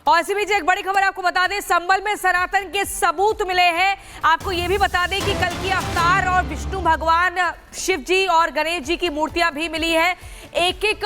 और इसी बीच एक बड़ी खबर आपको बता दें, संभल में सनातन के सबूत मिले हैं। आपको यह भी बता दें कि कल की अवतार और विष्णु भगवान, शिव जी और गणेश जी की मूर्तियां भी मिली है। एक एक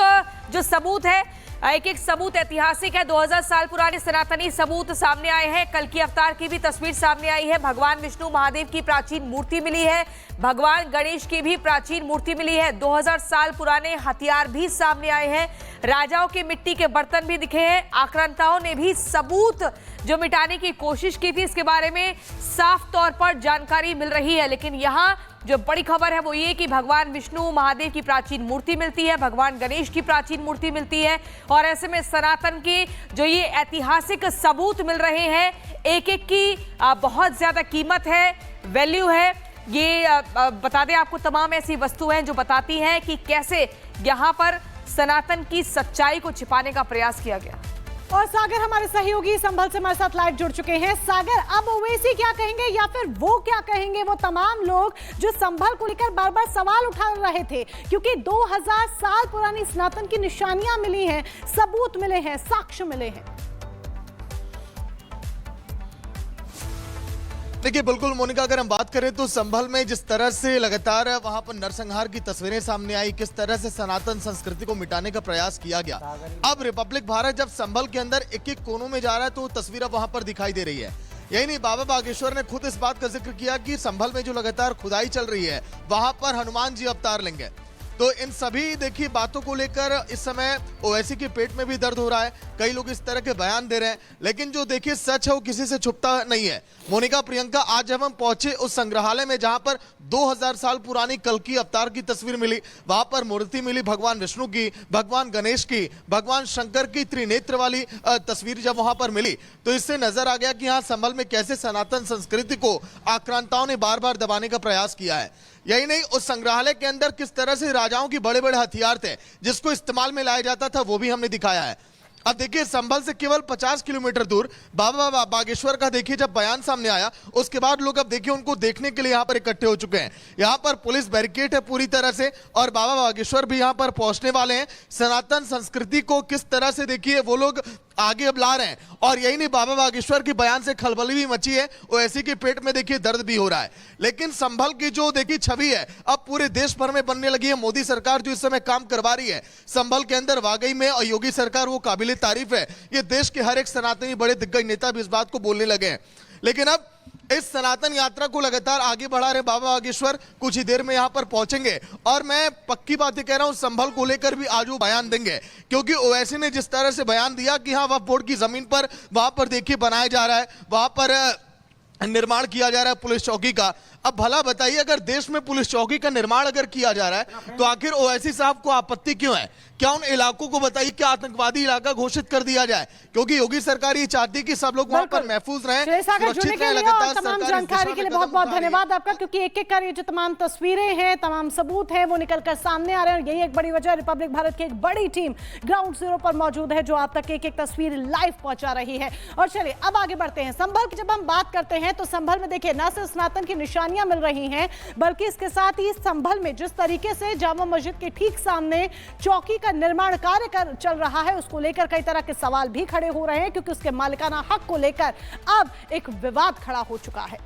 जो सबूत है, एक एक सबूत ऐतिहासिक है। 2000 साल पुराने सनातनी सबूत सामने आए हैं। कल की अवतार की भी तस्वीर सामने आई है। भगवान विष्णु महादेव की प्राचीन मूर्ति मिली है। भगवान गणेश की भी प्राचीन मूर्ति मिली है। 2000 साल पुराने हथियार भी सामने आए हैं। राजाओं के मिट्टी के बर्तन भी दिखे हैं। आक्रांताओं ने भी सबूत जो मिटाने की कोशिश की थी, इसके बारे में साफ तौर पर जानकारी मिल रही है। लेकिन यहाँ जो बड़ी खबर है वो ये कि भगवान विष्णु महादेव की प्राचीन मूर्ति मिलती है, भगवान गणेश की प्राचीन मूर्ति मिलती है। और ऐसे में सनातन के जो ये ऐतिहासिक सबूत मिल रहे हैं, एक एक की बहुत ज्यादा कीमत है, वैल्यू है। ये बता दें आपको, तमाम ऐसी वस्तुएं हैं जो बताती हैं कि कैसे यहाँ पर सनातन की सच्चाई को छिपाने का प्रयास किया गया। और सागर हमारे सहयोगी संभल से हमारे साथ लाइव जुड़ चुके हैं। सागर, अब ओवैसी क्या कहेंगे या फिर वो क्या कहेंगे, वो तमाम लोग जो संभल को लेकर बार बार सवाल उठा रहे थे, क्योंकि 2000 साल पुरानी सनातन की निशानियां मिली हैं, सबूत मिले हैं, साक्ष्य मिले हैं। देखिए बिल्कुल मोनिका, अगर हम बात करें तो संभल में जिस तरह से लगातार वहां पर नरसंहार की तस्वीरें सामने आई, किस तरह से सनातन संस्कृति को मिटाने का प्रयास किया गया। अब रिपब्लिक भारत जब संभल के अंदर एक एक कोनों में जा रहा है तो तस्वीर अब वहां पर दिखाई दे रही है। यही नहीं, बाबा बागेश्वर ने खुद इस बात का जिक्र किया कि संभल में जो लगातार खुदाई चल रही है वहां पर हनुमान जी अवतार लेंगे। तो इन सभी देखिए बातों को लेकर इस समय ओवैसी के पेट में भी दर्द हो रहा है। कई लोग इस तरह के बयान दे रहे हैं, लेकिन जो देखिए सच है वो किसी से छुपता नहीं है। मोनिका, प्रियंका, आज जब हम पहुंचे उस संग्रहालय में जहां पर 2000 साल पुरानी कल की अवतार की तस्वीर मिली, वहां पर मूर्ति मिली भगवान विष्णु की, भगवान गणेश की, भगवान शंकर की त्रिनेत्र वाली तस्वीर जब वहां पर मिली तो इससे नजर आ गया कि हाँ, संभल में कैसे सनातन संस्कृति को आक्रांताओं ने बार बार दबाने का प्रयास किया है। यही नहीं, उस संग्रहालय के अंदर किस तरह से राजाओं के बड़े बड़े हथियार थे जिसको इस्तेमाल में लाया जाता था, वो भी हमने दिखाया है। अब देखिए संभल से केवल 50 किलोमीटर दूर बाबा बागेश्वर का देखिए जब बयान सामने आया, उसके बाद लोग अब देखिए उनको देखने के लिए यहाँ पर इकट्ठे हो चुके हैं। यहाँ पर पुलिस बैरिकेड है पूरी तरह से और बाबा बागेश्वर भी यहाँ पर पहुंचने वाले हैं। सनातन संस्कृति को किस तरह से देखिए वो लोग आगे अब ला रहे हैं। और यही नहीं, बाबा बागेश्वर के बयान से खलबली भी मची है, ओवैसी के पेट में देखिए दर्द भी हो रहा है। लेकिन संभल की जो देखिए छवि है अब पूरे देश भर में बनने लगी है। मोदी सरकार जो इस समय काम करवा रही है संभल के अंदर, वाकई में और योगी सरकार वो काबिल तारीफ है। ये देश के हर एक सनातनी बड़े दिग्गज नेता भी इस बात को बोलने लगे हैं। लेकिन अब इस सनातन यात्रा को लगातार आगे बढ़ा रहे बाबा बागेश्वर कुछ ही देर में यहां पर पहुंचेंगे और मैं पक्की बातें कह रहा हूं, संभल को लेकर भी आज वो बयान देंगे। क्योंकि ओवैसी ने जिस तरह से बयान दिया कि हाँ, वक्फ बोर्ड की जमीन पर वहां पर देखिए बनाया जा रहा है, वहां पर निर्माण किया जा रहा है पुलिस चौकी का। अब भला बताइए, अगर देश में पुलिस चौकी का निर्माण अगर किया जा रहा है तो आखिर ओवैसी साहब को आपत्ति क्यों है? क्या उन इलाकों को बताइए कि आतंकवादी इलाका घोषित कर दिया जाए? क्योंकि योगी सरकार ये चाहती है कि सब लोग वहां पर महफूज रहें, सुरक्षित रहें। लगातार तमाम जानकारी के लिए बहुत बहुत धन्यवाद आपका, क्योंकि एक एक कर ये जो तमाम तस्वीरें हैं, तमाम सबूत हैं, वो निकलकर सामने आ रहे हैं। और यही एक बड़ी वजह, रिपब्लिक भारत की एक बड़ी टीम ग्राउंड जीरो पर मौजूद है जो आप तक एक एक तस्वीर लाइव पहुंचा रही है। और चलिए अब आगे बढ़ते हैं। संभल की जब हम बात करते हैं तो संभल में देखिए न सिर्फ सनातन की निशानियां मिल रही हैं, बल्कि इसके साथ ही संभल में जिस तरीके से जामा मस्जिद के ठीक सामने चौकी का निर्माण कार्य चल रहा है, उसको लेकर कई तरह के सवाल भी खड़े हो रहे हैं, क्योंकि उसके मालिकाना हक को लेकर अब एक विवाद खड़ा हो चुका है।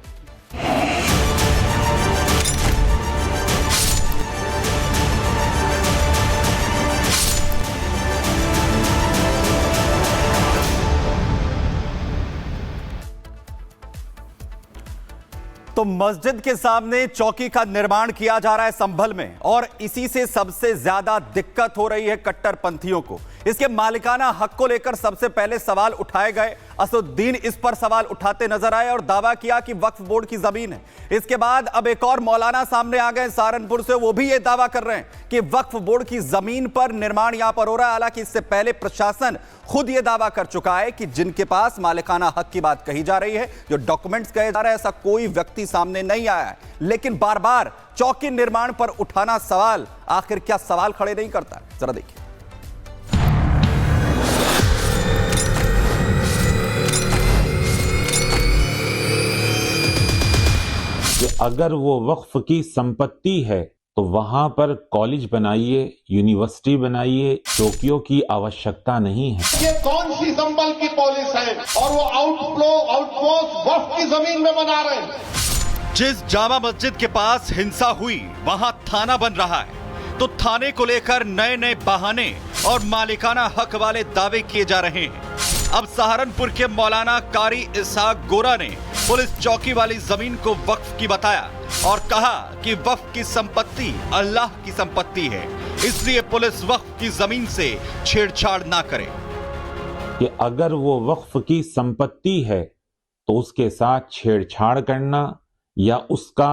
तो मस्जिद के सामने चौकी का निर्माण किया जा रहा है संभल में, और इसी से सबसे ज्यादा दिक्कत हो रही है कट्टरपंथियों को। इसके मालिकाना हक को लेकर सबसे पहले सवाल उठाए गए। असदुद्दीन इस पर सवाल उठाते नजर आए और दावा किया कि वक्फ बोर्ड की जमीन है। इसके बाद अब एक और मौलाना सामने आ गए सहारनपुर से, वो भी ये दावा कर रहे हैं कि वक्फ बोर्ड की जमीन पर निर्माण यहां पर हो रहा है। हालांकि इससे पहले प्रशासन खुद ये दावा कर चुका है कि जिनके पास मालिकाना हक की बात कही जा रही है, जो डॉक्यूमेंट्स कहे जा रहे हैं, ऐसा कोई व्यक्ति सामने नहीं आया है। लेकिन बार बार चौकी निर्माण पर उठाना सवाल आखिर क्या सवाल खड़े नहीं करता है? जरा देखिए। कि अगर वो वक्फ की संपत्ति है तो वहां पर कॉलेज बनाइए, यूनिवर्सिटी बनाइए, चौकियों की आवश्यकता नहीं है। ये कौन सी संभल की पॉलिस है और वो आउटफ्लो आउटपोस्ट वक्फ की जमीन में बना रहे हैं। जिस जामा मस्जिद के पास हिंसा हुई वहां थाना बन रहा है, तो थाने को लेकर नए नए बहाने और मालिकाना हक वाले दावे किए जा रहे हैं। अब सहारनपुर के मौलाना कारी इसहाक गोरा ने पुलिस चौकी वाली जमीन को वक्फ की बताया और कहा कि वक्फ की संपत्ति अल्लाह की संपत्ति है, इसलिए पुलिस वक्फ की जमीन से छेड़छाड़ ना करे। कि अगर वो वक्फ की संपत्ति है तो उसके साथ छेड़छाड़ करना या उसका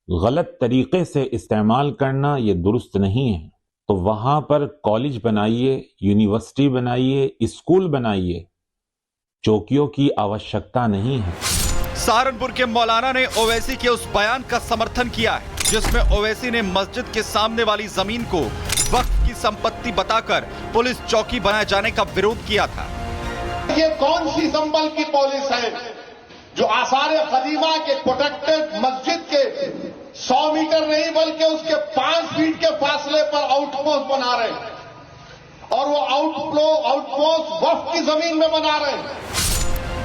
गलत तरीके से इस्तेमाल करना ये दुरुस्त नहीं है। तो वहां पर कॉलेज बनाइए, यूनिवर्सिटी बनाइए, स्कूल बनाइए, चौकियों की आवश्यकता नहीं है। सहारनपुर के मौलाना ने ओवैसी के उस बयान का समर्थन किया है जिसमें ओवैसी ने मस्जिद के सामने वाली जमीन को वक्फ की संपत्ति बताकर पुलिस चौकी बनाए जाने का विरोध किया था। ये कौन सी संभल की पॉलिस है जो आसार कदीमा के प्रोटेक्टेड मस्जिद के 100 मीटर नहीं बल्कि उसके 5 फीट के फासले पर आउटपोस्ट बना रहे हैं और वो आउटपोस्ट वक्फ की जमीन में बना रहे हैं।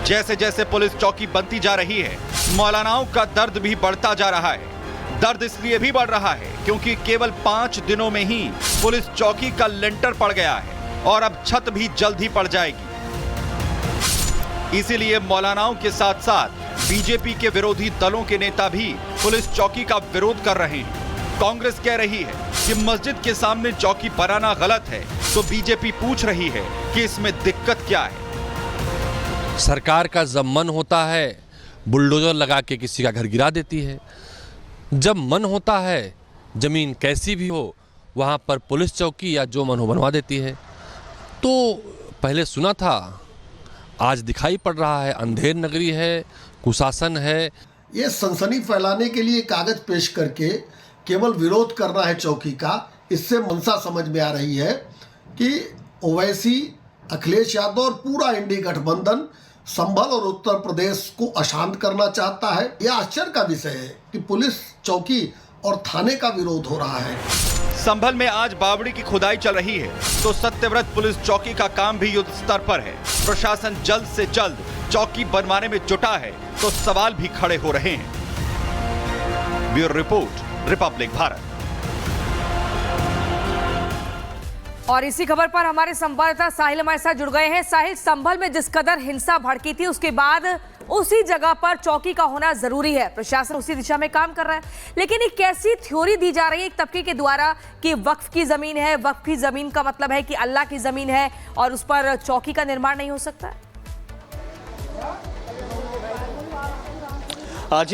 जैसे जैसे पुलिस चौकी बनती जा रही है, मौलानाओं का दर्द भी बढ़ता जा रहा है। दर्द इसलिए भी बढ़ रहा है क्योंकि केवल 5 दिनों में ही पुलिस चौकी का लेंटर पड़ गया है और अब छत भी जल्द ही पड़ जाएगी। इसीलिए मौलानाओं के साथ साथ बीजेपी के विरोधी दलों के नेता भी पुलिस चौकी का विरोध कर रहे हैं। कांग्रेस कह रही है कि मस्जिद के सामने चौकी बनाना गलत है, तो बीजेपी पूछ रही है कि इसमें दिक्कत क्या है। सरकार का जब मन होता है बुलडोजर लगा के किसी का घर गिरा देती है, जब मन होता है जमीन कैसी भी हो वहाँ पर पुलिस चौकी या जो मन हो बनवा देती है। तो पहले सुना था, आज दिखाई पड़ रहा है अंधेर नगरी है, कुशासन है। ये सनसनी फैलाने के लिए कागज पेश करके केवल विरोध करना है चौकी का। इससे मंशा समझ में आ रही है कि ओवैसी, अखिलेश यादव और पूरा इंडी गठबंधन संभल और उत्तर प्रदेश को अशांत करना चाहता है। यह आश्चर्य का विषय है कि पुलिस चौकी और थाने का विरोध हो रहा है। संभल में आज बावड़ी की खुदाई चल रही है, तो सत्यव्रत पुलिस चौकी का काम भी युद्ध स्तर पर है। प्रशासन जल्द से जल्द चौकी बनवाने में जुटा है, तो सवाल भी खड़े हो रहे हैं। Bureau report, Republic Bharat. और इसी खबर पर हमारे संवाददाता साहिल हमारे साथ जुड़ गए हैं। साहिल, संभल में जिस कदर हिंसा भड़की थी उसके बाद उसी जगह पर चौकी का होना जरूरी है, प्रशासन उसी दिशा में काम कर रहा है, लेकिन एक कैसी थ्योरी दी जा रही है एक तबके के द्वारा कि वक्फ की जमीन है, वक्फ की जमीन का मतलब है कि अल्लाह की जमीन है और उस पर चौकी का निर्माण नहीं हो सकता है। आज